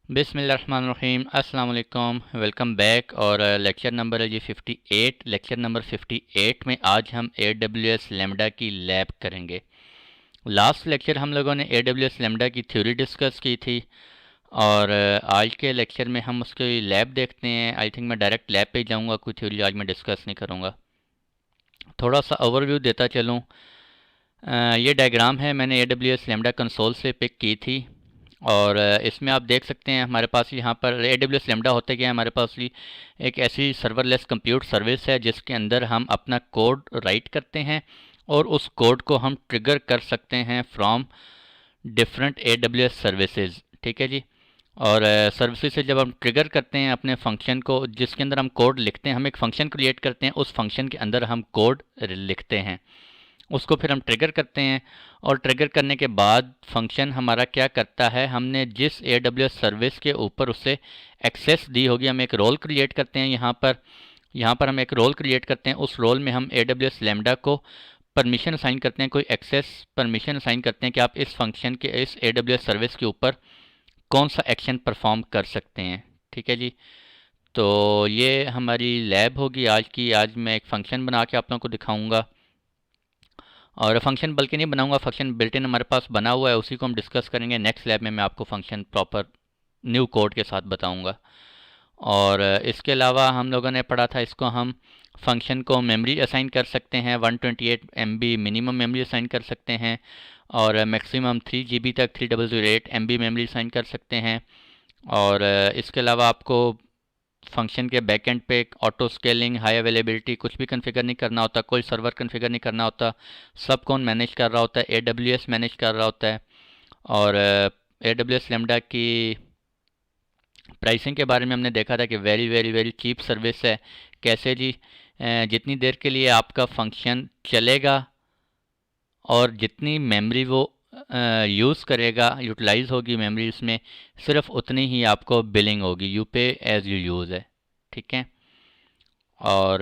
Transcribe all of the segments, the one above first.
बिस्मिल्लाहिर्रहमानिर्रहीम अस्सलाम वालेकुम। Welcome back. और लेक्चर नंबर है जी 58। लेक्चर नंबर 58 में आज हम AWS लैम्डा की लैब करेंगे। लास्ट लेक्चर हम लोगों ने AWS लैम्डा की थ्योरी डिस्कस की थी और आज के लेक्चर में हम उसकी लैब देखते हैं। आई थिंक मैं डायरेक्ट लैब पे जाऊंगा, कोई थ्योरी आज मैं डिस्कस नहीं करूंगा। थोड़ा सा ओवरव्यू देता चलूँ। ये डायग्राम है, मैंने AWS लैम्डा कंसोल से पिक की थी और इसमें आप देख सकते हैं हमारे पास यहाँ पर AWS लैम्डा होता क्या है। हमारे पास भी एक ऐसी सर्वरलेस कंप्यूट सर्विस है जिसके अंदर हम अपना कोड राइट करते हैं और उस कोड को हम ट्रिगर कर सकते हैं फ्रॉम डिफरेंट AWS सर्विसेज। ठीक है जी। और सर्विसेज से जब हम ट्रिगर करते हैं अपने फंक्शन को, जिसके अंदर हम कोड लिखते हैं, हम एक फंक्शन क्रिएट करते हैं, उस फंक्शन के अंदर हम कोड लिखते हैं, उसको फिर हम ट्रिगर करते हैं। और ट्रिगर करने के बाद फंक्शन हमारा क्या करता है, हमने जिस AWS सर्विस के ऊपर उसे एक्सेस दी होगी, हम एक रोल क्रिएट करते हैं। यहाँ पर हम एक रोल क्रिएट करते हैं। उस रोल में हम AWS लैम्डा को परमिशन असाइन करते हैं, कोई एक्सेस परमिशन असाइन करते हैं कि आप इस फंक्शन के, इस AWS सर्विस के ऊपर कौन सा एक्शन परफॉर्म कर सकते हैं। ठीक है जी। तो ये हमारी लैब होगी आज की। आज मैं एक फ़ंक्शन बना के आप लोगों को दिखाऊंगा, और फंक्शन बल्कि नहीं बनाऊंगा, फंक्शन बिल्ट इन हमारे पास बना हुआ है, उसी को हम डिस्कस करेंगे। नेक्स्ट लैब में मैं आपको फंक्शन प्रॉपर न्यू कोड के साथ बताऊंगा। और इसके अलावा हम लोगों ने पढ़ा था, इसको हम फंक्शन को मेमोरी असाइन कर सकते हैं, 128 MB मिनिमम मेमोरी असाइन कर सकते हैं और मैक्सिमम 3 GB तक 3008 MB मेमोरी असाइन कर सकते हैं। और इसके अलावा आपको फंक्शन के बैकएंड पे ऑटो स्केलिंग, हाई अवेलेबिलिटी कुछ भी कॉन्फ़िगर नहीं करना होता, कोई सर्वर कॉन्फ़िगर नहीं करना होता, सब कौन मैनेज कर रहा होता है, AWS मैनेज कर रहा होता है। और AWS लैम्डा की प्राइसिंग के बारे में हमने देखा था कि very very very cheap service है। कैसे जी? जितनी देर के लिए आपका फंक्शन चलेगा और जितनी मेमोरी वो यूज़ करेगा, यूटिलाइज होगी मेमोरी उसमें, सिर्फ उतनी ही आपको बिलिंग होगी। यू पे एज़ यू यूज़ है। ठीक है। और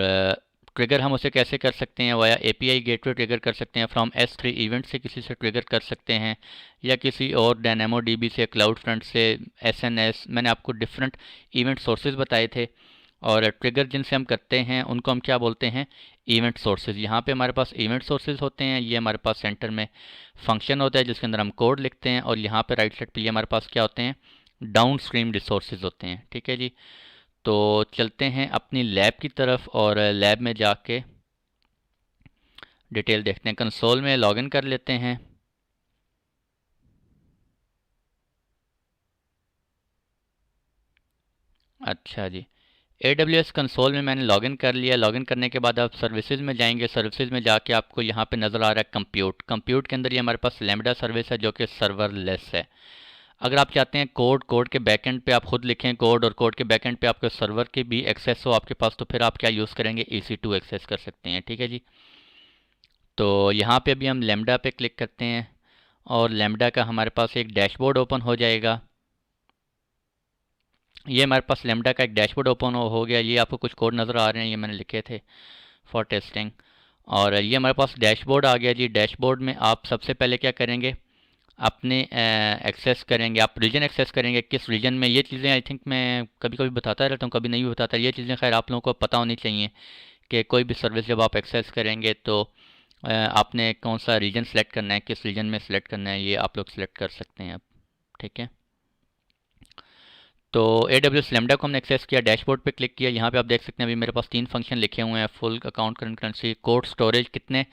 ट्रिगर हम उसे कैसे कर सकते हैं, वाया API गेटवे ट्रिगर कर सकते हैं, फ्रॉम S3 इवेंट से किसी से ट्रिगर कर सकते हैं, या किसी और DynamoDB से, क्लाउड फ्रंट से, SNS। मैंने आपको डिफरेंट इवेंट सोर्सेज बताए थे। और ट्रिगर जिनसे हम करते हैं उनको हम क्या बोलते हैं, इवेंट सोर्सेज। यहाँ पे हमारे पास इवेंट सोर्सेज होते हैं। ये हमारे पास सेंटर में फंक्शन होता है जिसके अंदर हम कोड लिखते हैं, और यहाँ पे राइट साइड पे ये हमारे पास क्या होते हैं, डाउन स्ट्रीम रिसोर्सेज होते हैं। ठीक है जी। तो चलते हैं अपनी लैब की तरफ और लैब में जाके डिटेल देखते हैं। कंसोल में लॉगिन कर लेते हैं। अच्छा जी। AWS कंसोल में मैंने लॉगिन कर लिया। लॉगिन करने के बाद आप सर्विसेज में जाएंगे। सर्विसेज में जाके आपको यहाँ पे नज़र आ रहा है कंप्यूट। कंप्यूट के अंदर ये हमारे पास लैम्डा सर्विस है जो कि सर्वरलेस है। अगर आप चाहते हैं कोड के बैकएंड पे आप खुद लिखें कोड, और कोड के बैकएंड पे आपके सर्वर की भी एक्सेस हो आपके पास, तो फिर आप क्या यूज़ करेंगे, EC2 एक्सेस कर सकते हैं। ठीक है जी। तो यहाँ पे अभी हम लैम्डा पे क्लिक करते हैं और लैम्डा का हमारे पास एक डैशबोर्ड ओपन हो जाएगा। ये हमारे पास लैम्डा का एक डैशबोर्ड ओपन हो गया। ये आपको कुछ कोड नज़र आ रहे हैं, ये मैंने लिखे थे फॉर टेस्टिंग। और ये हमारे पास डैशबोर्ड आ गया जी। डैशबोर्ड में आप सबसे पहले क्या करेंगे, अपने एक्सेस करेंगे, आप रीजन एक्सेस करेंगे, किस रीजन में। ये चीज़ें आई थिंक मैं कभी कभी बताता रहता हूँ, कभी नहीं भी बताता। ये चीज़ें खैर आप लोगों को पता होनी चाहिए कि कोई भी सर्विस जब आप एक्सेस करेंगे तो आपने कौन सा रीजन सेलेक्ट करना है, किस रीजन में सेलेक्ट करना है, ये आप लोग सेलेक्ट कर सकते हैं अब। ठीक है। तो AWS लैम्डा को हमने एक्सेस किया, डैशबोर्ड पे क्लिक किया। यहाँ पे आप देख सकते हैं अभी मेरे पास 3 फंक्शन लिखे हुए हैं, full account, current currency, code storage. कितने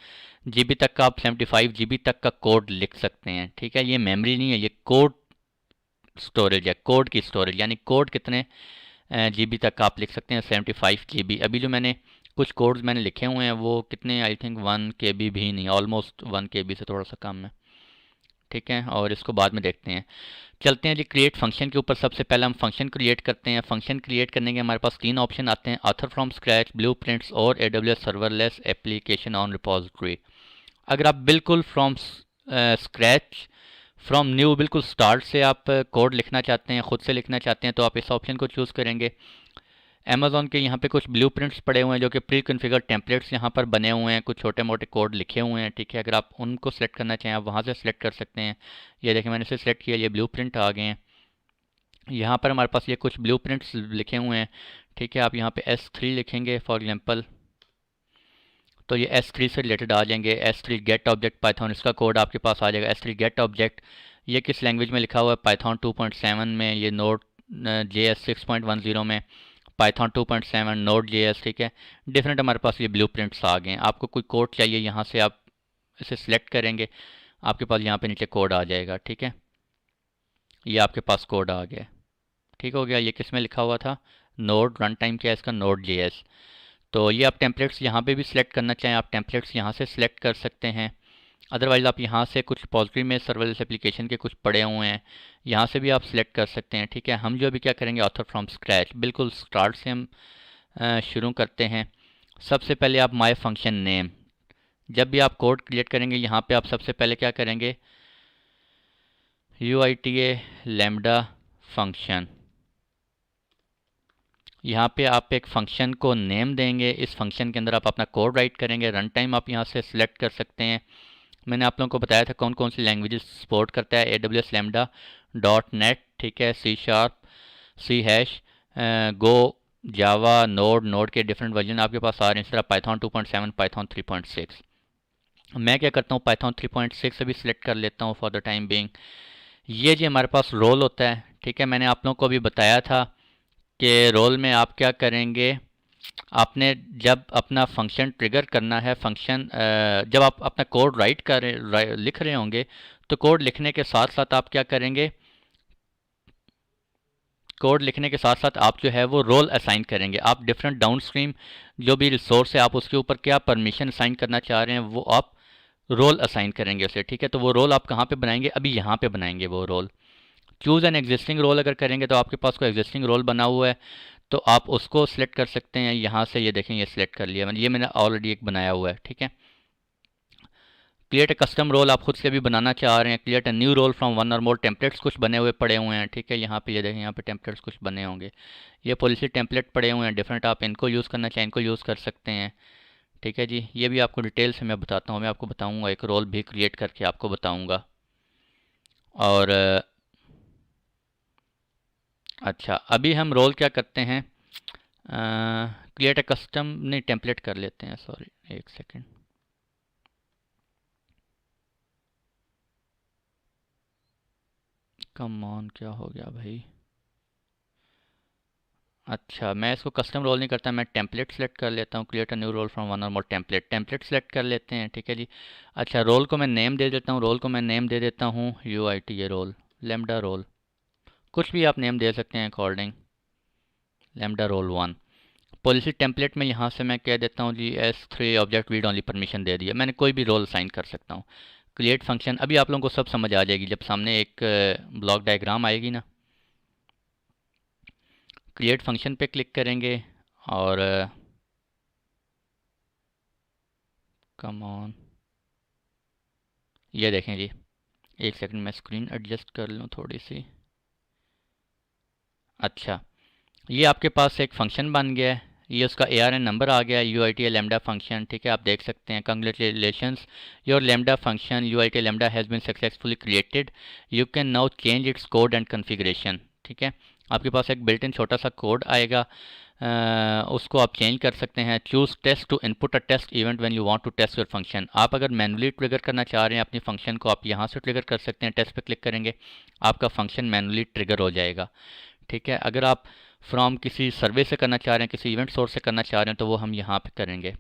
GB तक का, आप 75 GB तक का कोड लिख सकते हैं। ठीक है। ये मेमोरी नहीं है, ये कोड स्टोरेज है, कोड की स्टोरेज, यानी कोड कितने GB तक का आप लिख सकते हैं, 75 GB। अभी जो मैंने कुछ कोड्स मैंने लिखे हुए हैं वो कितने, आई थिंक 1 KB भी नहीं, ऑलमोस्ट 1 KB से थोड़ा सा कम है। ठीक है। और इसको बाद में देखते हैं। चलते हैं जी क्रिएट फंक्शन के ऊपर। सबसे पहले हम फंक्शन क्रिएट करते हैं। फंक्शन क्रिएट करने के हमारे पास 3 ऑप्शन आते हैं, ऑथर फ्रॉम स्क्रैच, ब्लूप्रिंट्स और AWS serverless application on repository. अगर आप बिल्कुल फ्रॉम स्क्रैच, फ्रॉम न्यू, बिल्कुल स्टार्ट से आप कोड लिखना चाहते हैं, खुद से लिखना चाहते हैं, तो आप इस ऑप्शन को चूज़ करेंगे। अमेज़ॉन के यहाँ पे कुछ ब्लूप्रिंट्स पड़े हुए हैं जो कि प्री कॉन्फ़िगर टेम्पलेट्स यहाँ पर बने हुए हैं, कुछ छोटे मोटे कोड लिखे हुए हैं। ठीक है। अगर आप उनको सेलेक्ट करना चाहें आप वहाँ से सेलेक्ट कर सकते हैं। ये देखिए मैंने इसे सेलेक्ट किया, ये ब्लूप्रिंट आ गए हैं। यहाँ पर हमारे पास ये कुछ ब्लूप्रिंट्स लिखे हुए हैं, ठीक है। आप यहाँ पे S3 लिखेंगे फॉर एग्जांपल, तो ये S3 से रिलेटेड आ जाएंगे। S3 गेट ऑब्जेक्ट पाइथन, इसका कोड आपके पास आ जाएगा। S3 गेट ऑब्जेक्ट ये किस लैंग्वेज में लिखा हुआ है, पाइथन 2.7 में, ये नोड JS 6.10 में, पाइथन 2.7 नोड JS, ठीक है। डिफरेंट हमारे पास ये ब्लूप्रिंट्स आ गए हैं। आपको कोई कोड चाहिए, यहाँ से आप इसे सिलेक्ट करेंगे, आपके पास यहाँ पे नीचे कोड आ जाएगा, ठीक है। ये आपके पास कोड आ गया, ठीक हो गया। ये किस में लिखा हुआ था, नोड रन टाइम क्या है इसका, नोड JS। तो ये आप टेम्पलेट्स यहाँ पे भी सिलेक्ट करना चाहें, आप टेम्पलेट्स यहाँ से सिलेक्ट कर सकते हैं। अदरवाइज़ आप यहाँ से कुछ पॉजिटिव में सर्वरलेस एप्लीकेशन के कुछ पड़े हुए हैं, यहाँ से भी आप सिलेक्ट कर सकते हैं, ठीक है। हम जो अभी क्या करेंगे, ऑथर फ्रॉम स्क्रैच, बिल्कुल स्टार्ट से हम शुरू करते हैं। सबसे पहले आप माय फंक्शन नेम, जब भी आप कोड क्रिएट करेंगे यहाँ पे आप सबसे पहले क्या करेंगे, UITA लैम्डा फंक्शन, यहाँ पे आप एक फ़ंक्शन को नेम देंगे। इस फंक्शन के अंदर आप अपना कोड राइट करेंगे। रन टाइम आप यहाँ से सिलेक्ट कर सकते हैं। मैंने आप लोगों को बताया था कौन कौन सी लैंग्वेजेस सपोर्ट करता है, AWS लैम्डा, .NET, ठीक है, C#, C#, गो, जावा, नोड के डिफरेंट वर्जन आपके पास आ रहे हैं। इस तरह पाइथन 2.7, पाइथन 3.6। मैं क्या करता हूँ, पाइथन 3.6 अभी सिलेक्ट कर लेता हूँ फॉर द टाइम बिंग। ये जो हमारे पास रोल होता है, ठीक है, मैंने आप लोगों को अभी बताया था कि रोल में आप क्या करेंगे, आपने जब अपना फंक्शन ट्रिगर करना है, फंक्शन जब आप अपना कोड लिख रहे होंगे, तो कोड लिखने के साथ साथ आप क्या करेंगे, कोड लिखने के साथ साथ आप जो है वो रोल असाइन करेंगे। आप डिफरेंट डाउनस्ट्रीम जो भी रिसोर्स है, आप उसके ऊपर क्या परमिशन असाइन करना चाह रहे हैं, वो आप रोल असाइन करेंगे उसे, ठीक है। तो वो रोल आप कहाँ पे बनाएंगे, अभी यहाँ पे बनाएंगे वो role. Choose an existing role अगर करेंगे तो आपके पास कोई एग्जिस्टिंग रोल बना हुआ है तो आप उसको सिलेक्ट कर सकते हैं यहाँ से। ये देखें, ये सिलेक्ट कर लिया मैंने, ये मैंने ऑलरेडी एक बनाया हुआ है, ठीक है। क्रिएट ए कस्टम रोल आप खुद से भी बनाना चाह रहे हैं। Create a new role from one or more templates कुछ बने हुए पड़े हुए हैं, ठीक है। यहाँ पे ये देखें, यहाँ पे टेम्पलेट्स कुछ बने होंगे, ये पॉलिसी टेम्पलेट पड़े हुए हैं डिफरेंट, आप इनको यूज़ करना चाहें इनको यूज़ कर सकते हैं, ठीक है जी। ये भी आपको डिटेल से मैं बताता हूँ, मैं आपको बताऊँगा, एक रोल भी क्रिएट करके आपको बताऊँगा। और अच्छा, अभी हम रोल क्या करते हैं, क्रिएट ए कस्टम नहीं, टेम्पलेट कर लेते हैं, सॉरी एक सेकेंड। कम ऑन, क्या हो गया भाई। अच्छा, मैं इसको कस्टम रोल नहीं करता, मैं टेम्पलेट सेलेक्ट कर लेता हूँ। Create a new role from one or more template select कर लेते हैं, ठीक है जी। अच्छा, रोल को मैं नेम दे देता हूँ, रोल को मैं नेम दे देता हूँ UITA रोल, लैम्डा रोल, कुछ भी आप नेम दे सकते हैं according, lambda role 1। Policy template में यहाँ से मैं कह देता हूँ जी S3 object read only permission दे दिया, मैंने कोई भी रोल असाइन कर सकता हूँ। क्रिएट फंक्शन, अभी आप लोगों को सब समझ आ जाएगी जब सामने एक ब्लॉक डायग्राम आएगी ना। क्रिएट फंक्शन पे क्लिक करेंगे और कम ऑन, ये देखें जी, एक सेकंड मैं स्क्रीन एडजस्ट कर लूँ थोड़ी सी। अच्छा, ये आपके पास एक फंक्शन बन गया है, ये उसका ARN नंबर आ गया, UITA लैम्डा फंक्शन, ठीक है। आप देख सकते हैं, congratulations, your lambda function UITA lambda has been successfully created, you can now change its code and configuration, ठीक है। आपके पास एक बिल्ट इन छोटा सा कोड आएगा, उसको आप चेंज कर सकते हैं। Choose test to input a test event when you want to test your function, आप अगर मैनुअली ट्रिगर करना चाह रहे हैं अपनी फंक्शन को, आप यहाँ से ट्रिगर कर सकते हैं। टेस्ट पे क्लिक करेंगे, आपका फंक्शन मैनुअली ट्रिगर हो जाएगा, ठीक है। अगर आप फ्रॉम किसी सर्वे से करना चाह रहे हैं, किसी इवेंट सोर्स से करना चाह रहे हैं, तो वो हम यहाँ पे करेंगे।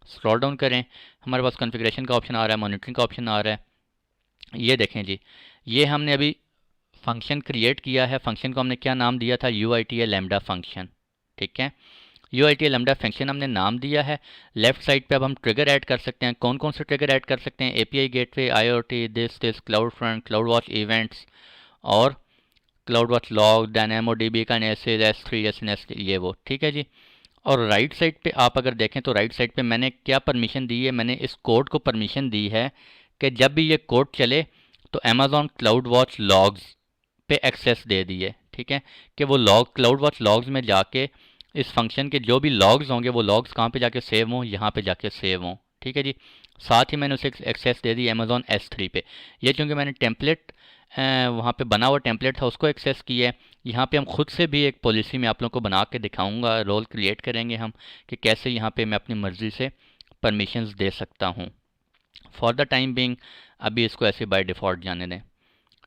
स्क्रॉल डाउन करें, हमारे पास कॉन्फ़िगरेशन का ऑप्शन आ रहा है, मॉनिटरिंग का ऑप्शन आ रहा है। ये देखें जी, ये हमने अभी फंक्शन क्रिएट किया है, फंक्शन को हमने क्या नाम दिया था, UITA लैम्डा फंक्शन, ठीक है। UITA लैम्डा फंक्शन हमने नाम दिया है। लेफ्ट साइड पे अब हम ट्रिगर ऐड कर सकते हैं। कौन कौन से ट्रिगर ऐड कर सकते हैं, API gateway, IoT, this cloud front, cloud watch events और क्लाउड वॉच लॉग, DynamoDB का एनालिसिस, S3 SNS, ये वो, ठीक है जी। और राइट साइड पे आप अगर देखें तो राइट साइड पे मैंने क्या परमिशन दी है, मैंने इस कोड को परमिशन दी है कि जब भी ये कोड चले तो Amazon क्लाउड वॉच लॉग्स पे एक्सेस दे दी है, ठीक है। कि वो लॉग क्लाउड वॉच लॉग्स में जाके इस फंक्शन के जो भी लॉग्स होंगे वो लॉग्स कहाँ पे जाके सेव हों, यहाँ पे जाके सेव हों, ठीक है जी। साथ ही मैंने उसे एक्सेस दे दी Amazon S3 पे। ये चूँकि मैंने टेम्पलेट वहाँ पे बना हुआ टेम्पलेट था उसको एक्सेस किया है। यहाँ पे हम खुद से भी एक पॉलिसी में आप लोगों को बना के दिखाऊंगा, रोल क्रिएट करेंगे हम कि कैसे यहाँ पे मैं अपनी मर्ज़ी से परमिशंस दे सकता हूँ। फॉर द टाइम बिंग अभी इसको ऐसे बाय डिफ़ॉल्ट जाने दें।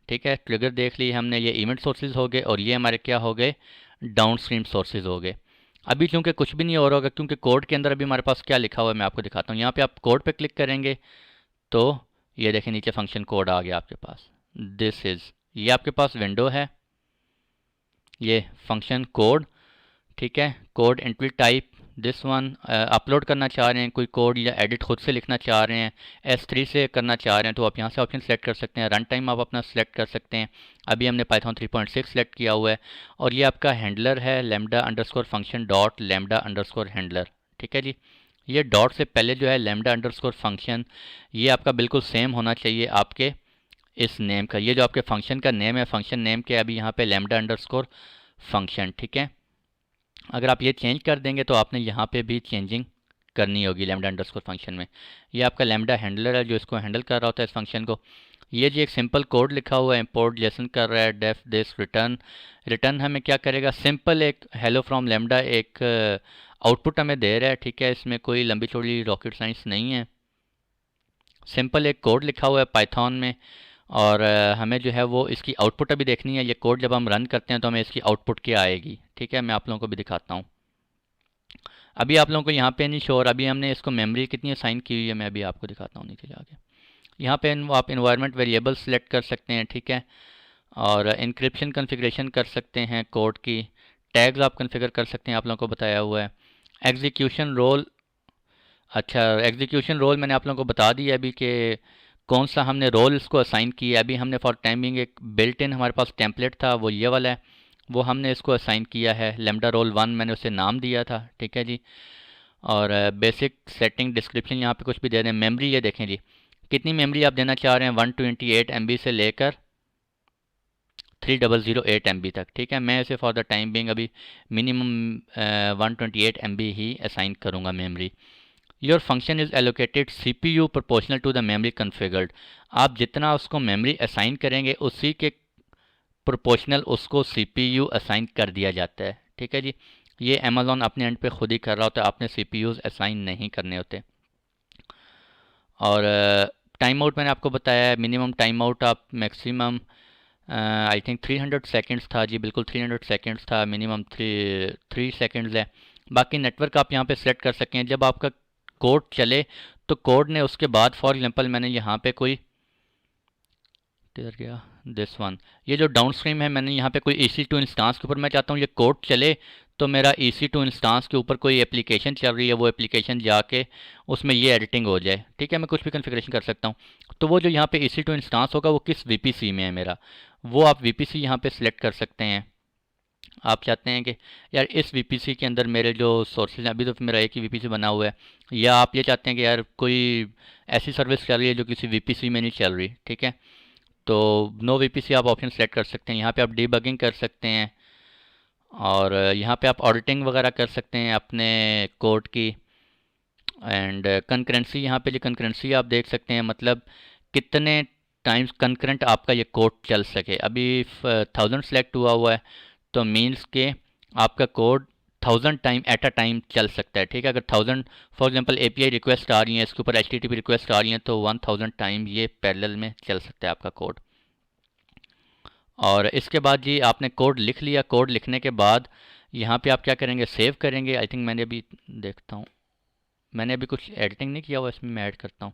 ठीक है, ट्रिगर देख लिए हमने, ये इवेंट सोर्सेज हो गए और ये हमारे क्या हो गए, डाउन स्ट्रीम सोर्सेज हो गए। अभी चूंकि कुछ भी नहीं हो रहा होगा क्योंकि कोड के अंदर अभी हमारे पास क्या लिखा हुआ है मैं आपको दिखाता हूँ। यहाँ पे आप कोड पे क्लिक करेंगे तो ये देखें नीचे फंक्शन कोड आ गया आपके पास। दिस इज़, ये आपके पास विंडो है, ये फंक्शन कोड। ठीक है, code entry type this one, upload करना चाह रहे हैं कोई कोड या एडिट खुद से लिखना चाह रहे हैं, S3 से करना चाह रहे हैं तो आप यहाँ से ऑप्शन सेलेक्ट कर सकते हैं। रन टाइम आप अपना सेलेक्ट कर सकते हैं। अभी हमने पाइथन 3.6 सेलेक्ट किया हुआ है। और ये आपका हैंडलर है lambda underscore function dot lambda underscore handler. ठीक है जी, ये डॉट से पहले जो है लैम्डा अंडरस्कोर फंक्शन, ये आपका बिल्कुल सेम होना चाहिए आपके इस नेम का। ये जो आपके फंक्शन का नेम है, फंक्शन नेम के अभी यहाँ पे लैम्डा अंडरस्कोर फंक्शन। ठीक है, अगर आप ये चेंज कर देंगे तो आपने यहाँ पे भी चेंजिंग करनी होगी लैम्डा अंडरस्कोर फंक्शन में। ये आपका लैम्डा हैंडलर है जो इसको हैंडल कर रहा होता है इस फंक्शन को। ये जी एक सिंपल कोड लिखा हुआ है, इंपोर्ट जेसन कर रहा है, डेफ दिस रिटर्न। रिटर्न हमें क्या करेगा, सिंपल एक हेलो फ्रॉम लैम्डा एक आउटपुट हमें दे रहा है। ठीक है, इसमें कोई लंबी चौड़ी रॉकेट साइंस नहीं है, सिंपल एक कोड लिखा हुआ है पाइथन में। और हमें जो है वो इसकी आउटपुट अभी देखनी है। ये कोड जब हम रन करते हैं तो हमें इसकी आउटपुट क्या आएगी। ठीक है, मैं आप लोगों को भी दिखाता हूँ। अभी आप लोगों को यहाँ पे नहीं श्योर, अभी हमने इसको मेमोरी कितनी असाइन की हुई है मैं अभी आपको दिखाता हूँ नीचे जाके। यहाँ पे आप इन्वायरमेंट वेरिएबल सेलेक्ट कर सकते हैं। ठीक है, और इंक्रिप्शन कन्फिग्रेशन कर सकते हैं कोड की, टैग्स आप कन्फिगर कर सकते हैं, आप लोगों को बताया हुआ है। एग्जीक्यूशन रोल, अच्छा एग्जीक्यूशन रोल मैंने आप लोगों को बता दिया अभी कि कौन सा हमने रोल इसको असाइन किया। अभी हमने फॉर टाइमिंग एक बिल्ट इन हमारे पास टेम्पलेट था वो ये वाला है, वो हमने इसको असाइन किया है लैम्डा रोल 1, मैंने उसे नाम दिया था। ठीक है जी, और बेसिक सेटिंग डिस्क्रिप्शन यहाँ पे कुछ भी दे दें। मेमोरी ये देखें जी, कितनी मेमोरी आप देना चाह रहे हैं, 128 MB से लेकर 3008 MB तक। ठीक है, मैं इसे फॉर द टाइम बिंग अभी मिनिमम 128 MB ही असाइन करूँगा memory. Your function is allocated CPU proportional to the memory configured. आप जितना उसको मेमोरी असाइन करेंगे उसी के प्रोपोर्शनल उसको CPU असाइन कर दिया जाता है। ठीक है जी, ये अमेज़ॉन अपने एंड पे खुद ही कर रहा होता है, आपने CPUs असाइन नहीं करने होते। और टाइम आउट मैंने आपको बताया है, मिनिमम टाइम आउट आप मैक्सिमम आई थिंक 300 सेकेंड्स था जी, बिल्कुल 300 सेकेंड्स था, मिनिमम 3 सेकेंड्स है। बाकी नेटवर्क आप यहाँ पे सेलेक्ट कर सकते हैं। जब आपका कोड चले तो कोड ने उसके बाद फॉर एग्जांपल मैंने यहाँ पे कोई किधर गया, दिस वन, ये जो डाउन स्ट्रीम है मैंने यहाँ पे कोई EC2 इंस्टांस के ऊपर मैं चाहता हूँ ये कोड चले तो मेरा EC2 इंस्टांस के ऊपर कोई एप्लीकेशन चल रही है वो एप्लीकेशन जाके उसमें ये एडिटिंग हो जाए। ठीक है, मैं कुछ भी कन्फिग्रेशन कर सकता हूँ। तो वो जो यहाँ पे EC2 इंस्टांस होगा वो किस VPC में है मेरा, वो आप VPC यहाँ पे सिलेक्ट कर सकते हैं। आप चाहते हैं कि यार इस VPC के अंदर मेरे जो सोर्सेज हैं, अभी तो मेरा एक ही VPC बना हुआ है, या आप ये चाहते हैं कि यार कोई ऐसी सर्विस चल रही है जो किसी VPC में नहीं चल रही। ठीक है, तो नो VPC आप ऑप्शन सेलेक्ट कर सकते हैं। यहाँ पे आप डीबगिंग कर सकते हैं और यहाँ पे आप ऑडिटिंग वगैरह कर सकते हैं अपने कोड की। एंड कंकरेंसी, यहाँ पे जो कंकरेंसी आप देख सकते हैं, मतलब कितने टाइम्स कंकरेंट आपका ये कोड चल सके। अभी 1000 सेलेक्ट हुआ है तो मीन्स के आपका code 1000 time at a time चल सकता है। ठीक है, अगर 1000 फॉर एग्जांपल API रिक्वेस्ट आ रही हैं, इसके ऊपर HTTP रिक्वेस्ट आ रही हैं तो 1000 टाइम ये पैरेलल में चल सकता है आपका कोड। और इसके बाद जी आपने कोड लिख लिया, कोड लिखने के बाद यहाँ पे आप क्या करेंगे, सेव करेंगे। आई थिंक मैंने अभी देखता हूँ, मैंने अभी कुछ एडिटिंग नहीं किया हुआ, इसमें मैं ऐड करता हूँ।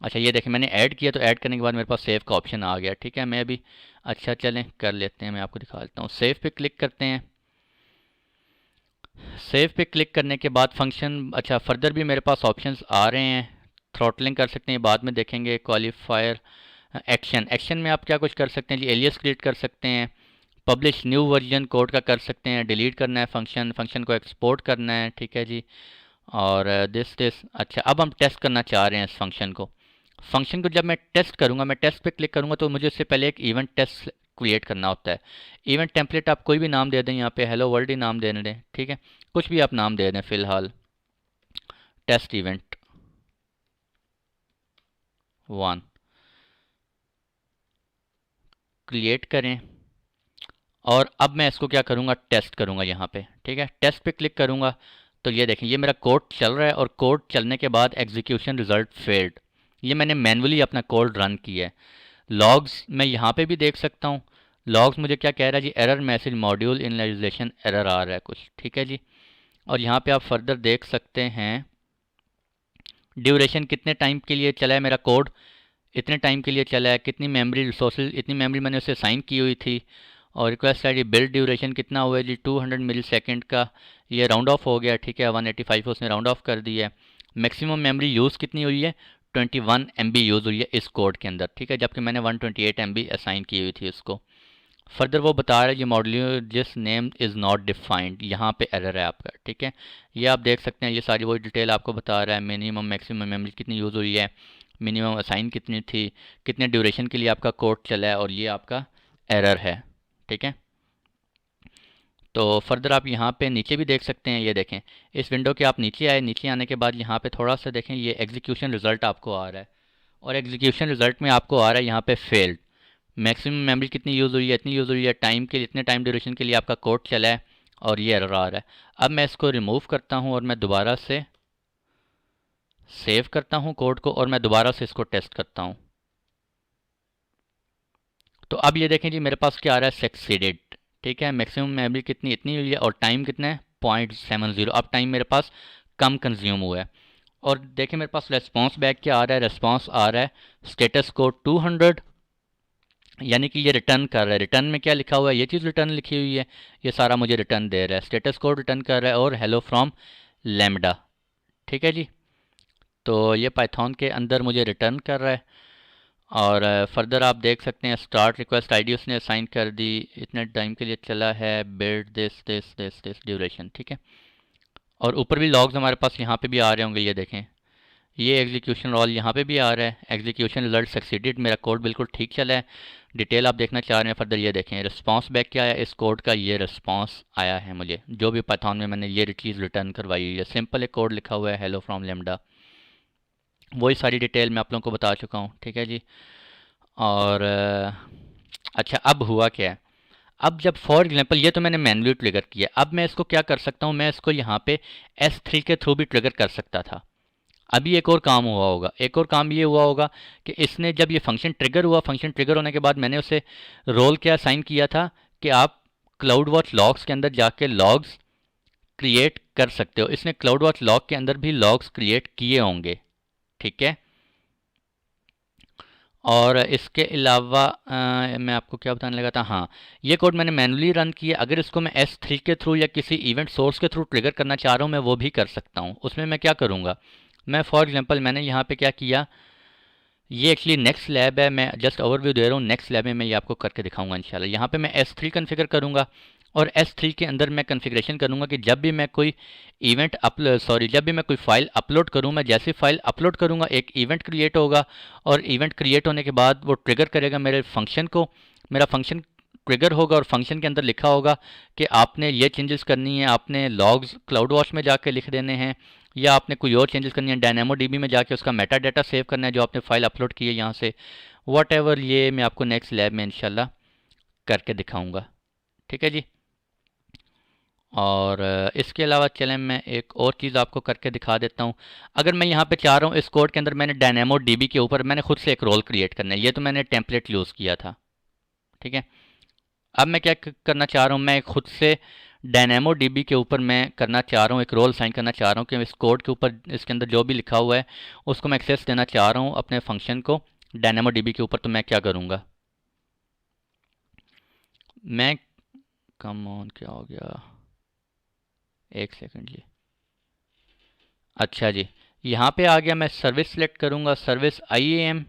अच्छा ये देखें मैंने ऐड किया, तो ऐड करने के बाद मेरे पास सेव का ऑप्शन आ गया। ठीक है, मैं अभी अच्छा चलें कर लेते हैं, मैं आपको दिखा देता हूँ। सेव पे क्लिक करते हैं। सेव पे क्लिक करने के बाद फंक्शन, अच्छा फर्दर भी मेरे पास ऑप्शंस आ रहे हैं, थ्रॉटलिंग कर सकते हैं, बाद में देखेंगे। क्वालिफायर एक्शन, एक्शन में आप क्या कुछ कर सकते हैं जी, एलियस क्रिएट कर सकते हैं, पब्लिश न्यू वर्जन कोड का कर सकते हैं, डिलीट करना है फंक्शन, फंक्शन को एक्सपोर्ट करना है। ठीक है जी, और दिस अच्छा अब हम टेस्ट करना चाह रहे हैं इस फंक्शन को जब मैं टेस्ट करूंगा, मैं टेस्ट पे क्लिक करूंगा तो मुझे उससे पहले एक इवेंट टेस्ट क्रिएट करना होता है। इवेंट टेम्पलेट आप कोई भी नाम दे दें, यहाँ पे हेलो वर्ल्ड ही नाम देने दें। ठीक है, कुछ भी आप नाम दे दें फिलहाल, टेस्ट इवेंट 1। क्रिएट करें और अब मैं इसको क्या करूँगा, टेस्ट करूँगा यहाँ पे। ठीक है, टेस्ट पे क्लिक करूँगा तो ये देखें ये मेरा कोड चल रहा है और कोड चलने के बाद एग्जीक्यूशन रिजल्ट फेल्ड, ये मैंने मैनुअली अपना कोड रन किया है। लॉग्स मैं यहाँ पे भी देख सकता हूँ। लॉग्स मुझे क्या कह रहा है जी, error message module initialisation error आ रहा है कुछ। ठीक है जी, और यहाँ पे आप फर्दर देख सकते हैं ड्यूरेशन कितने टाइम के लिए चला है मेरा कोड, इतने टाइम के लिए चला है, कितनी मेमोरी रिसोर्सेज, इतनी मेमोरी मैंने उसे साइन की हुई थी, और request I D build duration कितना हुआ है जी 200 मिली सेकेंड का, ये राउंड ऑफ हो गया। ठीक है, 185 उसने राउंड ऑफ कर दिया है। मैक्सिमम मेमोरी यूज़ कितनी हुई है, 21 MB यूज़ हुई है इस कोड के अंदर। ठीक है, जबकि मैंने 128 MB असाइन की हुई थी उसको। फर्दर वो बता रहा है ये मॉड्यूल जिस नेम इज़ नॉट डिफाइंड, यहाँ पे एरर है आपका। ठीक है, ये आप देख सकते हैं, ये सारी वो डिटेल आपको बता रहा है। मिनिमम मैक्सिमम मेमोरी कितनी यूज़ हुई है, मिनिमम असाइन कितनी थी, कितने ड्यूरेशन के लिए आपका कोड चला है, और ये आपका एरर है। ठीक है, तो फर्दर आप यहाँ पे नीचे भी देख सकते हैं, ये देखें इस विंडो के आप नीचे आए, नीचे आने के बाद यहाँ पे थोड़ा सा देखें ये एग्जीक्यूशन रिजल्ट आपको आ रहा है, और एग्जीक्यूशन रिजल्ट में आपको आ रहा है यहाँ पे फेल्ड। मैक्सिमम मेमोरी कितनी यूज़ हुई है, इतनी यूज़ हुई है, टाइम के लिए इतने टाइम ड्यूरेशन के लिए आपका कोड चला है, और ये एरर आ रहा है। अब मैं इसको रिमूव करता हूँ और मैं दोबारा से सेव करता हूँ कोड को, और मैं दोबारा से इसको टेस्ट करता हूँ। तो अब ये देखें जी मेरे पास क्या आ रहा है, सक्सीडेड। ठीक है, मैक्सिमम मेमोरी कितनी, इतनी हुई है, और टाइम कितना है 0.70। अब टाइम मेरे पास कम कंज्यूम हुआ है। और देखें मेरे पास रेस्पॉन्स बैक क्या आ रहा है, रेस्पॉन्स आ रहा है स्टेटस कोड 200, यानी कि ये रिटर्न कर रहा है। रिटर्न में क्या लिखा हुआ है, ये चीज़ रिटर्न लिखी हुई है, ये सारा मुझे रिटर्न दे रहा है, स्टेटस कोड रिटर्न कर रहा है और हेलो फ्रॉम लैम्डा। ठीक है जी, तो ये पाइथन के अंदर मुझे रिटर्न कर रहा है। और फर्दर आप देख सकते हैं स्टार्ट रिक्वेस्ट आईडी उसने असाइन कर दी, इतने टाइम के लिए चला है, build this this this this duration. ठीक है, और ऊपर भी लॉग्स हमारे पास यहाँ पे भी आ रहे होंगे, ये देखें ये एग्जीक्यूशन रोल यहाँ पे भी आ रहा है, एग्जीक्यूशन रिजल्ट सक्सीडेड, मेरा कोड बिल्कुल ठीक चला है। डिटेल आप देखना चाह रहे हैं फर्दर, ये देखें रिस्पांस बैक क्या आया इस कोड का, ये रिस्पांस आया है मुझे, जो भी पाइथन में मैंने ये चीज़ रिटर्न करवाई हुई है। सिंपल एक कोड लिखा हुआ है हेलो फ्रॉम लैम्डा, वही सारी डिटेल मैं आप लोगों को बता चुका हूँ। ठीक है जी, और अच्छा अब हुआ क्या है, अब जब फॉर एग्जांपल ये तो मैंने मैन्युअली ट्रिगर किया, अब मैं इसको क्या कर सकता हूँ, मैं इसको यहाँ पे S3 के थ्रू भी ट्रिगर कर सकता था। अभी एक और काम हुआ होगा, एक और काम ये हुआ होगा कि इसने जब ये फंक्शन ट्रिगर हुआ, फंक्शन ट्रिगर होने के बाद मैंने उसे रोल क्या असाइन किया था कि आप क्लाउड वॉच लॉग्स के अंदर जाके लॉग्स क्रिएट कर सकते हो। इसने क्लाउड वॉच लॉग के अंदर भी लॉग्स क्रिएट किए होंगे। ठीक है, और इसके अलावा मैं आपको क्या बताने लगा था, हाँ ये कोड मैंने मैनुअली रन किया। अगर इसको मैं S3 के थ्रू या किसी इवेंट सोर्स के थ्रू ट्रिगर करना चाह रहा हूँ, मैं वो भी कर सकता हूँ। उसमें मैं क्या करूँगा, मैं फॉर एग्जांपल मैंने यहाँ पे क्या किया, ये एक्चुअली नेक्स्ट लैब है, मैं जस्ट ओवरव्यू दे रहा हूँ, नेक्स्ट लैब में मैं ये आपको करके दिखाऊंगा इंशाल्लाह। यहाँ पे मैं S3 कन्फिगर करूँगा, और S3 के अंदर मैं कन्फिग्रेशन करूँगा कि जब भी मैं कोई इवेंट जब भी मैं कोई फ़ाइल अपलोड करूँ, मैं जैसे फ़ाइल अपलोड करूँगा एक इवेंट क्रिएट होगा, और इवेंट क्रिएट होने के बाद वो ट्रिगर करेगा मेरे फंक्शन को, मेरा फंक्शन ट्रिगर होगा, और फंक्शन के अंदर लिखा होगा कि आपने ये चेंजेस करनी है, आपने लॉग्स क्लाउड वॉच में जाके लिख देने हैं, या आपने कोई और चेंजेस करनी है डायनामो डीबी में जाके उसका मेटा डाटा सेव करना है जो आपने फ़ाइल अपलोड की है यहाँ से, वट एवर, ये मैं आपको नेक्स्ट लैब में इंशाल्लाह करके दिखाऊंगा। ठीक है जी, और इसके अलावा चलें मैं एक और चीज़ आपको करके दिखा देता हूँ। अगर मैं यहाँ पे चाह रहा हूँ इस कोड के अंदर मैंने डायनामो डीबी के ऊपर मैंने खुद से एक रोल क्रिएट करना है, ये तो मैंने टेम्पलेट यूज़ किया था। ठीक है, अब मैं क्या करना चाह रहा हूँ, मैं खुद से डायनामो डीबी के ऊपर मैं करना चाह रहा हूँ, एक रोल साइन करना चाह रहा हूँ कि इस कोड के ऊपर इसके अंदर जो भी लिखा हुआ है उसको मैं एक्सेस देना चाह रहा हूँ अपने फंक्शन को डायनामो डीबी के ऊपर। तो मैं क्या करूँगा, मैं कम ऑन क्या हो गया, एक सेकंड जी, अच्छा जी यहाँ पे आ गया। मैं सर्विस सेलेक्ट करूँगा, सर्विस IAM,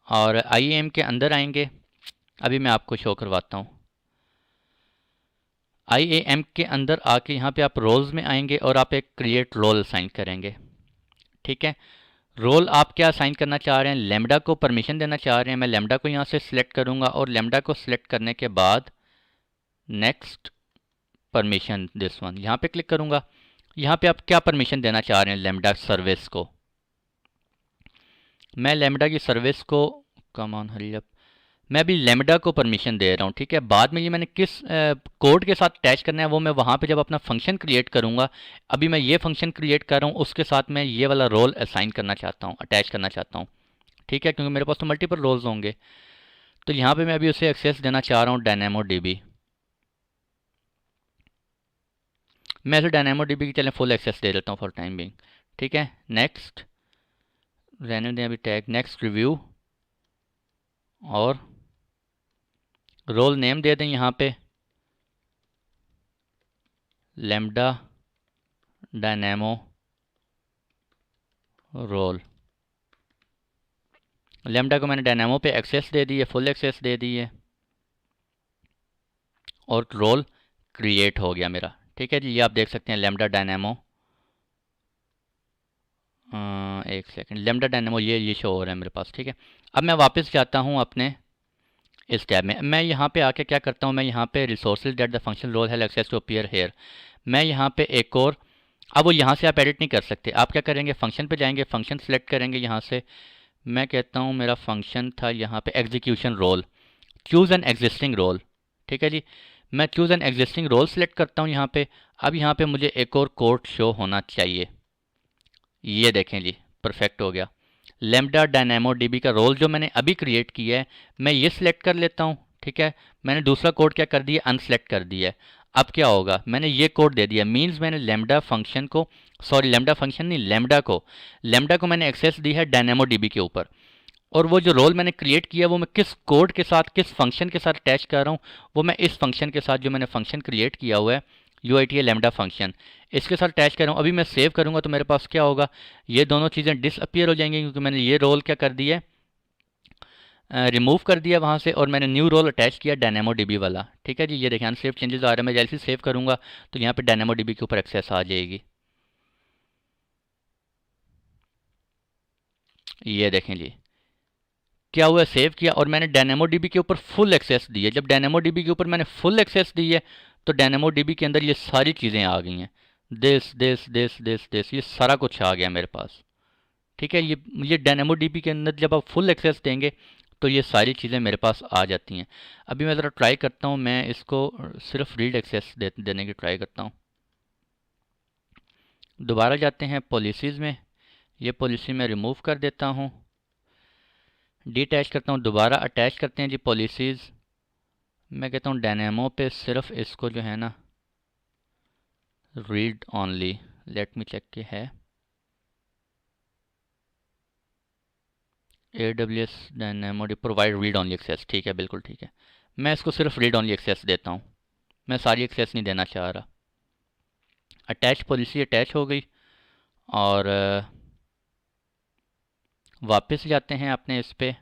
और IAM के अंदर आएंगे, अभी मैं आपको शो करवाता हूँ। IAM के अंदर आके यहाँ पे आप रोल्स में आएंगे और आप एक क्रिएट रोल असाइन करेंगे। ठीक है, रोल आप क्या असाइन करना चाह रहे हैं, लैम्डा को परमिशन देना चाह रहे हैं। मैं लैम्डा को यहाँ से सिलेक्ट करूँगा, और लैम्डा को सिलेक्ट करने के बाद नेक्स्ट परमिशन दिस वन यहाँ पे क्लिक करूँगा। यहाँ पे आप क्या परमिशन देना चाह रहे हैं लैम्डा सर्विस को, मैं लैम्डा की सर्विस को, कम ऑन हरी अप, मैं अभी लेमडा को परमिशन दे रहा हूँ, ठीक है। बाद में ये मैंने किस कोड के साथ अटैच करना है वो मैं वहाँ पे जब अपना फंक्शन क्रिएट करूँगा। अभी मैं ये फंक्शन क्रिएट कर रहा हूँ, उसके साथ मैं ये वाला रोल असाइन करना चाहता हूँ, अटैच करना चाहता हूँ, ठीक है, क्योंकि मेरे पास तो मल्टीपल रोल्स होंगे। तो यहाँ पे मैं अभी उसे एक्सेस देना चाह रहा हूँ डायनेमो डीबी। मैं इसे डायनेमो डीबी की चलें फुल एक्सेस दे देता हूँ फॉर टाइम बिंग, ठीक है। नेक्स्ट रहने दें अभी टैग, नेक्स्ट रिव्यू, और रोल नेम दे दें यहाँ पे लेमडा डायनेमो रोल। लेमडा को मैंने डायनेमो पे एक्सेस दे दी है, फुल एक्सेस दे दी है, और रोल क्रिएट हो गया मेरा, ठीक है जी। ये आप देख सकते हैं लेमडा डायनेमो, एक सेकंड, लेमडा डायनेमो ये शो हो रहा है मेरे पास, ठीक है। अब मैं वापस जाता हूँ अपने इस टैब में। मैं यहाँ पे आके क्या करता हूँ, मैं यहाँ पे resources that the function role has access to appear here, मैं यहाँ पे एक और, अब वो यहाँ से आप एडिट नहीं कर सकते। आप क्या करेंगे, फंक्शन पे जाएंगे, फंक्शन सेलेक्ट करेंगे यहाँ से। मैं कहता हूँ मेरा फंक्शन था यहाँ पे execution role, choose an existing role, ठीक है जी। मैं choose an existing role select करता हूँ यहाँ पे। अब यहाँ पे मुझे एक और कोड शो होना चाहिए, ये देखें जी, परफेक्ट हो गया। लेमडा डायनेमो डीबी का रोल जो मैंने अभी क्रिएट किया है, मैं ये सिलेक्ट कर लेता हूँ, ठीक है। मैंने दूसरा कोड क्या कर दिया, अनसेलेक्ट कर दिया है। अब क्या होगा, मैंने ये कोड दे दिया, मींस मैंने लेमडा फंक्शन को, सॉरी लेमडा फंक्शन नहीं, लेमडा को मैंने एक्सेस दी है डायनेमो डीबी के ऊपर। और वो जो रोल मैंने क्रिएट किया वो मैं किस कोड के साथ, किस फंक्शन के साथ अटैच कर रहा हूँ, वो मैं इस फंक्शन के साथ, जो मैंने फंक्शन क्रिएट किया हुआ है UITA लेमडा फंक्शन, इसके साथ अटैच कर रहा हूँ। अभी मैं सेव करूँगा तो मेरे पास क्या होगा, ये दोनों चीज़ें डिसअपियर हो जाएंगी, क्योंकि मैंने ये रोल क्या कर दिया, रिमूव कर दिया वहाँ से, और मैंने न्यू रोल अटैच किया डायनेमो डीबी वाला, ठीक है जी। ये देखें अनसेव चेंजेस आ रहे हैं, मैं जैसे ही सेव करूँगा तो यहाँ पे डायनेमो डीबी के ऊपर एक्सेस आ जाएगी। ये देखें जी क्या हुआ, सेव किया और मैंने डायनेमो डीबी के ऊपर फुल एक्सेस दी है। जब डायनेमो डीबी के ऊपर मैंने फुल एक्सेस दी है तो डायनेमो डीबी के अंदर ये सारी चीज़ें आ गई हैं, दिस ये सारा कुछ आ गया मेरे पास, ठीक है। ये डायनेमो डीबी के अंदर जब आप फुल एक्सेस देंगे तो ये सारी चीज़ें मेरे पास आ जाती हैं। अभी मैं ज़रा ट्राई करता हूँ, मैं इसको सिर्फ रीड एक्सेस देने की ट्राई करता हूँ। दोबारा जाते हैं पॉलिसीज़ में, ये पॉलिसी मैं रिमूव कर देता हूँ, डीअटैच करता हूँ, दोबारा अटैच करते हैं जी पॉलिसीज़। मैं कहता हूँ डायनेमो पे सिर्फ इसको जो है ना read only, let me check के है AWS Dynamo provide read only access, ठीक है, बिल्कुल ठीक है। मैं इसको सिर्फ रीड ऑनली एक्सेस देता हूँ, मैं सारी एक्सेस नहीं देना चाह रहा। अटैच पॉलिसी अटैच हो गई, और वापस जाते हैं अपने इस पे,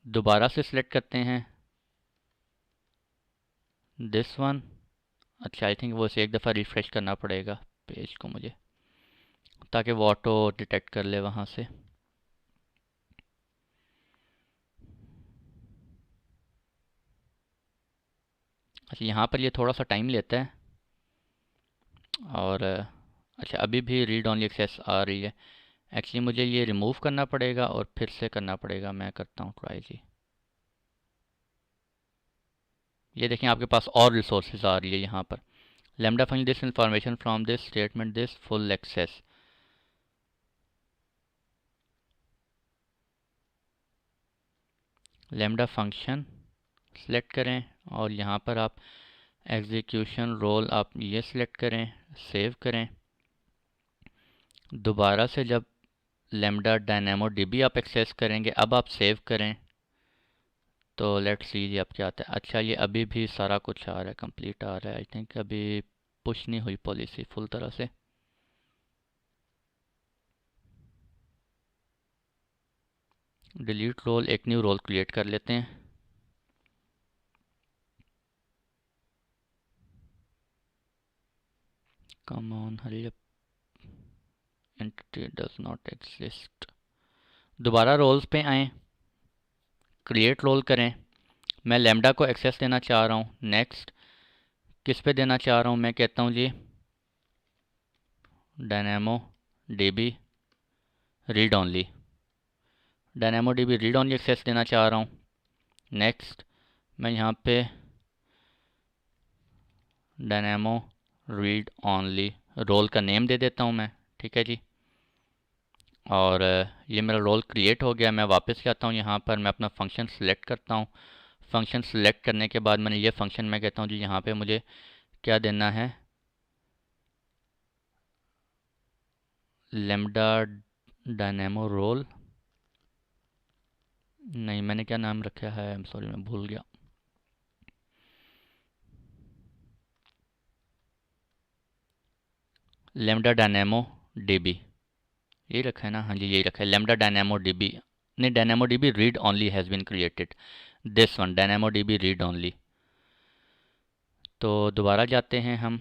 दोबारा से सिलेक्ट करते हैं दिस वन। अच्छा, आई थिंक वो इसे एक दफ़ा रिफ्रेश करना पड़ेगा पेज को मुझे, ताकि वो ऑटो डिटेक्ट कर ले वहाँ से। अच्छा, यहाँ पर ये थोड़ा सा टाइम लेता है, और अच्छा अभी भी रीड ऑनली एक्सेस आ रही है। एक्चुअली मुझे ये रिमूव करना पड़ेगा और फिर से करना पड़ेगा, मैं करता हूँ ट्राई जी। ये देखें आपके पास और रिसोर्सेज आ रही है यहाँ पर, lambda function this information from this statement this full access. Lambda function select करें और यहाँ पर आप एग्जीक्यूशन रोल आप ये सिलेक्ट करें, सेव करें। दोबारा से जब लेमडा डायनेमो डीबी आप एक्सेस करेंगे, अब आप सेव करें तो लेट्स सी जी अब क्या आता है। अच्छा, ये अभी भी सारा कुछ आ रहा है, कंप्लीट आ रहा है। आई थिंक अभी पुश नहीं हुई पॉलिसी फुल तरह से। डिलीट रोल, एक न्यू रोल क्रिएट कर लेते हैं। Come on hurry up, entity does not exist. दोबारा रोल्स पे आएँ, क्रिएट रोल करें। मैं लेमडा को एक्सेस देना चाह रहा हूँ, नेक्स्ट। किस पे देना चाह रहा हूँ, मैं कहता हूँ जी Dynamo DB, read only, Dynamo DB read only access देना चाह रहा हूँ। नेक्स्ट मैं यहाँ पे डायनेमो रीड ओनली रोल का नेम दे देता हूँ मैं, ठीक है जी। और ये मेरा रोल क्रिएट हो गया। मैं वापस जाता हूँ यहाँ पर, मैं अपना फंक्शन सेलेक्ट करता हूँ। फंक्शन सेलेक्ट करने के बाद मैंने ये फंक्शन मैं कहता हूँ जी यहाँ पे मुझे क्या देना है, लेमडा डायनेमो रोल, नहीं मैंने क्या नाम रखा है, आई एम सॉरी मैं भूल गया। लेमडा डायनेमो डीबी यही रखा है ना, हाँ जी यही रखा है, लेमडा डायनेमो डीबी, नहीं Dynamo DB read only has been created, this one Dynamo DB read only. तो दोबारा जाते हैं हम,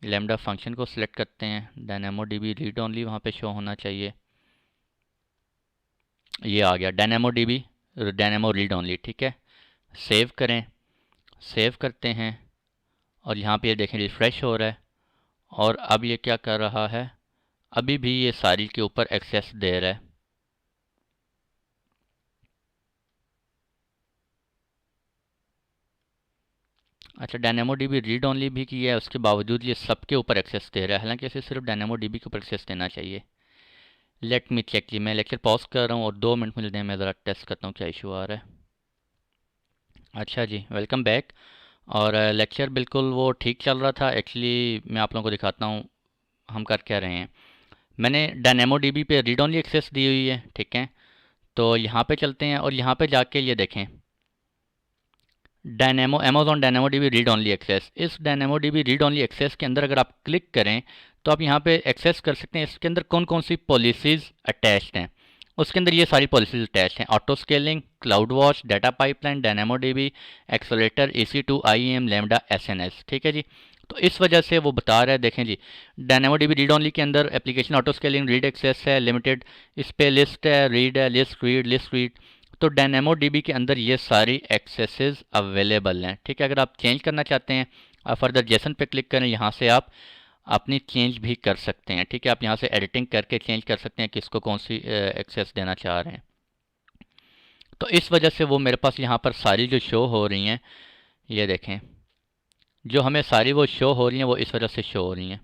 लेमडा फंक्शन को सिलेक्ट करते हैं, डायनेमो डीबी रीड ओनली वहाँ पे शो होना चाहिए, ये आ गया dynamo dB dynamo read only, ठीक है। सेव करें, सेव करते हैं और यहाँ पे ये देखें रिफ़्रेश हो रहा है और अब ये क्या कर रहा है, अभी भी ये सारी के ऊपर एक्सेस दे रहा है। अच्छा डायनेमो डीबी रीड ओनली भी किया है, उसके बावजूद ये सबके ऊपर एक्सेस दे रहा है, हालांकि इसे सिर्फ डायनेमो डीबी के ऊपर एक्सेस देना चाहिए। लेट मी चेक जी, मैं लेक्चर पॉज कर रहा हूँ और 2 मिनट मुझे दें, मैं ज़रा टेस्ट करता हूँ क्या इशू आ रहा है। अच्छा जी वेलकम बैक। और लेक्चर बिल्कुल वो ठीक चल रहा था। एक्चुअली मैं आप लोगों को दिखाता हूँ हम कर क्या रहे हैं। मैंने डायनेमो डीबी पे रीड ओनली एक्सेस दी हुई है, ठीक है। तो यहाँ पे चलते हैं और यहाँ पे जाके ये देखें Dynamo Amazon Dynamo DB read only access, इस Dynamo DB read only access के अंदर अगर आप क्लिक करें तो आप यहाँ पे एक्सेस कर सकते हैं। इसके अंदर कौन कौन सी पॉलिसीज़ अटैच्ड हैं, उसके अंदर ये सारी पॉलिसीज़ अटैच्ड हैं, auto scaling, cloud watch, data pipeline, dynamo dB, accelerator, EC2, IEM, lambda, SNS, ठीक है जी। तो इस वजह से वो बता रहा है, देखें जी डायनेमो डीबी रीड ओनली के अंदर application auto scaling read access है लिमिटेड, इस पे लिस्ट है, रीड है, लिस्ट रीड। तो डायनेमो डीबी के अंदर ये सारी एक्सेसेस अवेलेबल हैं, ठीक है। अगर आप चेंज करना चाहते हैं आप फर्दर जेसन पे क्लिक करें, यहाँ से आप अपनी चेंज भी कर सकते हैं, ठीक है। आप यहाँ से एडिटिंग करके चेंज कर सकते हैं किसको कौन सी एक्सेस देना चाह रहे हैं। तो इस वजह से वो मेरे पास यहाँ पर सारी जो शो हो रही हैं, ये देखें जो हमें सारी वो शो हो रही हैं वो इस वजह से शो हो रही हैं।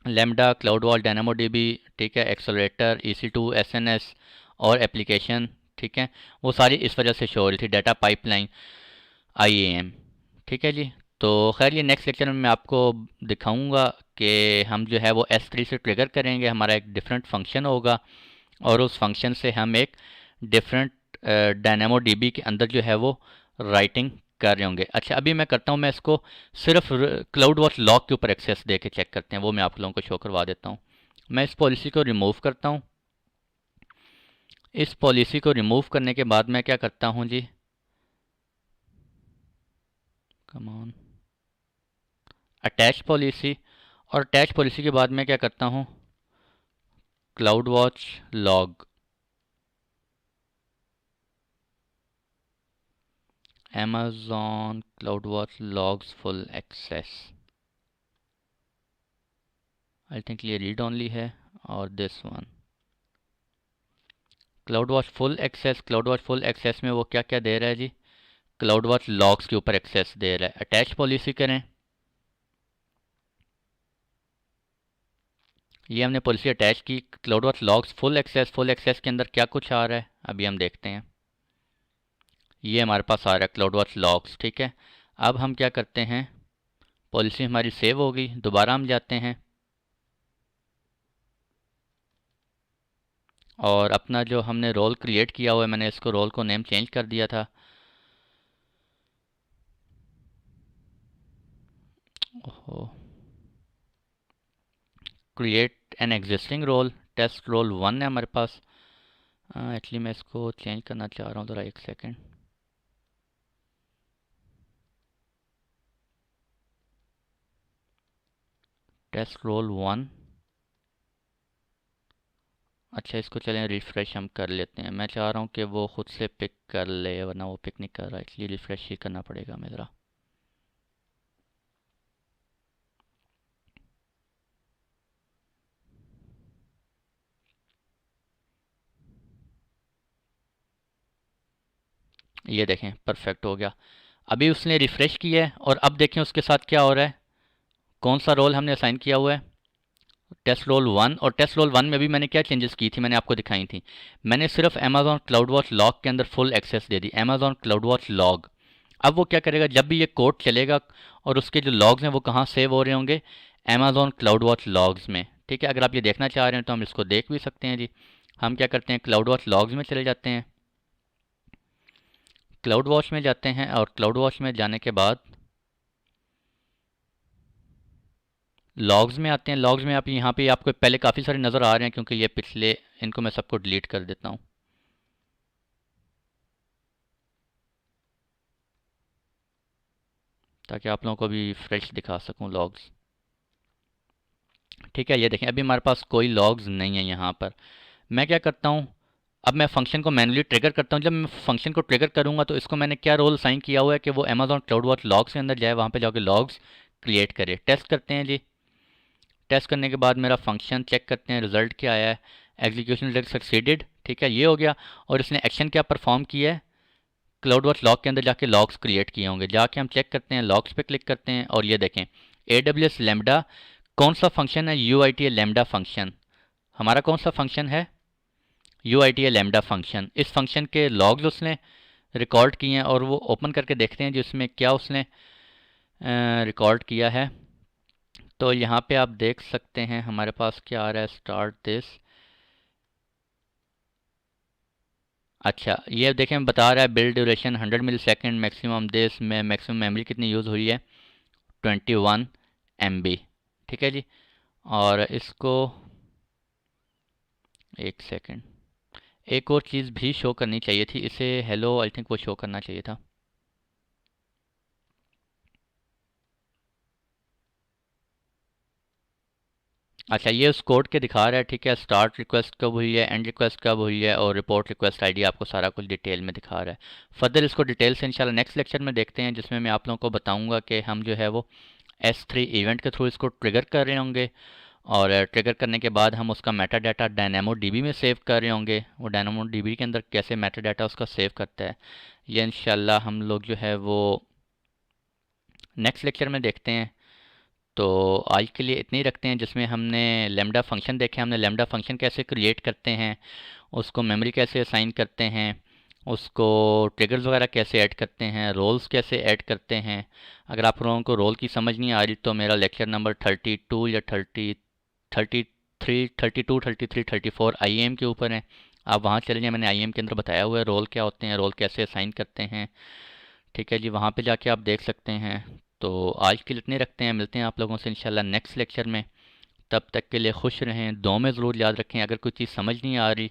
Lambda, cloud wall, dynamo dB, ठीक है, एक्सेलरेटर, EC2, SNS और एप्लीकेशन, ठीक है, वो सारी इस वजह से शो हो रही थी, डाटा पाइपलाइन, IAM, ठीक है जी। तो खैर ये नेक्स्ट लेक्चर में मैं आपको दिखाऊंगा कि हम जो है वो S3 से ट्रिगर करेंगे, हमारा एक डिफरेंट फंक्शन होगा और उस फंक्शन से हम एक डिफरेंट डायनेमो डीबी के अंदर जो है वो राइटिंग कर रहे होंगे। अच्छा अभी मैं करता हूँ, मैं इसको सिर्फ क्लाउड वॉच लॉग के ऊपर एक्सेस दे के चेक करते हैं, वो मैं आप लोगों को शो करवा देता हूँ। मैं इस पॉलिसी को रिमूव करता हूँ। इस पॉलिसी को रिमूव करने के बाद मैं क्या करता हूँ जी, कम ऑन, अटैच पॉलिसी, और अटैच पॉलिसी के बाद मैं क्या करता हूँ, CloudWatch log, Amazon CloudWatch logs full access, I think ये रीड ओनली है, और this one CloudWatch full access. CloudWatch full access में वो क्या क्या दे रहा है जी, क्लाउड वॉच लॉग्स के ऊपर एक्सेस दे रहा है। अटैच पॉलिसी करें, ये हमने पॉलिसी अटैच की, CloudWatch logs full access, full access के अंदर क्या कुछ आ रहा है अभी हम देखते हैं। ये हमारे पास आ रहा है क्लाउड वॉच लॉग्स, ठीक है। अब हम क्या करते हैं, पॉलिसी हमारी सेव हो गई, दोबारा हम जाते हैं और अपना जो हमने रोल क्रिएट किया हुआ है, मैंने इसको रोल को नेम चेंज कर दिया था। ओहो, create an existing role, test role 1 है हमारे पास। एक्चुअली मैं इसको चेंज करना चाह रहा हूँ, ज़रा एक सेकेंड। टेस्ट रोल 1, अच्छा इसको चलें रिफ़्रेश हम कर लेते हैं। मैं चाह रहा हूँ कि वो ख़ुद से पिक कर ले, वरना वो पिक नहीं कर रहा, इसलिए रिफ़्रेश ही करना पड़ेगा हमें ज़रा। ये देखें परफेक्ट हो गया। अभी उसने रिफ़्रेश किया है और अब देखें उसके साथ क्या हो रहा है, कौन सा रोल हमने असाइन किया हुआ है, टेस्ट रोल 1। और टेस्ट रोल 1 में भी मैंने क्या चेंजेस की थी, मैंने आपको दिखाई थी। मैंने सिर्फ अमेजॉन क्लाउड वॉच लॉग के अंदर फुल एक्सेस दे दी, अमेजॉन क्लाउड वॉच लॉग। अब वो क्या करेगा, जब भी ये कोड चलेगा और उसके जो लॉग्स हैं वो कहाँ सेव हो रहे होंगे, अमेजॉन क्लाउड वॉच लॉग्स में। ठीक है, अगर आप ये देखना चाह रहे हैं तो हम इसको देख भी सकते हैं जी। हम क्या करते हैं, क्लाउड वॉच लॉग्स में चले जाते हैं, क्लाउड वॉच में जाते हैं और क्लाउड वॉच में जाने के बाद लॉग्स में आते हैं। लॉग्स में आप यहाँ पे आपको पहले काफ़ी सारे नज़र आ रहे हैं क्योंकि ये पिछले, इनको मैं सबको डिलीट कर देता हूँ ताकि आप लोगों को भी फ्रेश दिखा सकूँ लॉग्स। ठीक है, ये देखें अभी हमारे पास कोई लॉग्स नहीं है यहाँ पर। मैं क्या करता हूँ, अब मैं फंक्शन को मैनुअली ट्रिगर करता हूँ। जब मैं फंक्शन को ट्रिगर करूँगा तो इसको मैंने क्या रोल साइन किया हुआ है कि वो अमेजॉन क्लाउड वॉच लॉग्स के अंदर जाए, वहाँ पे जाके लॉग्स क्रिएट करे। टेस्ट करते हैं जी। टेस्ट करने के बाद मेरा फंक्शन चेक करते हैं रिजल्ट क्या आया है, एग्जीक्यूशन रिजल्ट सक्सीडेड। ठीक है, ये हो गया। और इसने एक्शन क्या परफॉर्म किया है, क्लाउड वॉच लॉग के अंदर जाके लॉग्स क्रिएट किए होंगे। जाके हम चेक करते हैं, लॉग्स पे क्लिक करते हैं और ये देखें AWS लैम्बडा कौन सा फंक्शन है, UITA लैम्बडा फंक्शन। हमारा कौन सा फंक्शन है, UITA लैम्बडा फंक्शन। इस फंक्शन के लॉग्स उसने रिकॉर्ड किए हैं और वो ओपन करके देखते हैं जिसमें क्या उसने रिकॉर्ड किया है। तो यहाँ पे आप देख सकते हैं हमारे पास क्या आ रहा है, स्टार्ट दिस। अच्छा, ये देखें बता रहा है build duration 100 millisecond, maximum this में मैक्सिमम मेमोरी कितनी यूज़ हुई है, 21 MB। ठीक है जी। और इसको एक सेकेंड, एक और चीज़ भी शो करनी चाहिए थी इसे, हेलो आई थिंक वो शो करना चाहिए था। अच्छा, ये उस कोड के दिखा रहा है। ठीक है, स्टार्ट रिक्वेस्ट कब हुई है, एंड रिक्वेस्ट कब हुई है और रिपोर्ट रिक्वेस्ट आईडी आपको सारा कुछ डिटेल में दिखा रहा है। फर्दर इसको डिटेल से इंशाल्लाह नेक्स्ट लेक्चर में देखते हैं जिसमें मैं आप लोगों को बताऊंगा कि हम जो है वो S3 इवेंट के थ्रू इसको ट्रिगर कर रहे होंगे और ट्रिगर करने के बाद हम उसका मेटा डाटा डायनेमो DB में सेव कर रहे होंगे। वो डायनेमो DB के अंदर कैसे मेटा डाटा उसका सेव करता है, ये इंशाल्लाह हम लोग जो है वो नेक्स्ट लेक्चर में देखते हैं। तो आज के लिए इतने ही रखते हैं जिसमें हमने लैम्डा फंक्शन देखे, हमने लैम्डा फंक्शन कैसे क्रिएट करते हैं, उसको मेमोरी कैसे असाइन करते हैं, उसको ट्रिगर्स वगैरह कैसे ऐड करते हैं, रोल्स कैसे ऐड करते हैं। अगर आप लोगों को रोल की समझ नहीं आ रही तो मेरा लेक्चर नंबर 32 या 33, 32, 33, 34 IAM के ऊपर है, आप वहाँ चले जाएँ। मैंने IAM के अंदर बताया हुआ है रोल क्या होते हैं, रोल कैसे असाइन करते हैं। ठीक है जी, वहाँ पे जाके आप देख सकते हैं। तो आज के लिए इतने रखते हैं, मिलते हैं आप लोगों से इंशाल्लाह नेक्स्ट लेक्चर में। तब तक के लिए खुश रहें, दुआ में ज़रूर याद रखें। अगर कोई चीज़ समझ नहीं आ रही,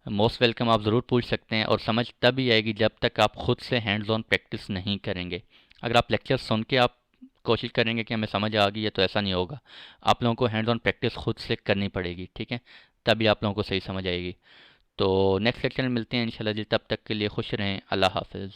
मोस्ट वेलकम, आप ज़रूर पूछ सकते हैं और समझ तभी आएगी जब तक आप खुद से हैंड्स ऑन प्रैक्टिस नहीं करेंगे। अगर आप लेक्चर सुन के आप कोशिश करेंगे कि हमें समझ आ गई है तो ऐसा नहीं होगा। आप लोगों को हैंड्स ऑन प्रैक्टिस खुद से करनी पड़ेगी। ठीक है, तभी आप लोगों को सही समझ आएगी। तो नेक्स्ट लेक्चर में मिलते हैं इंशाल्लाह जी, तब तक के लिए खुश रहें। अल्लाह हाफिज़।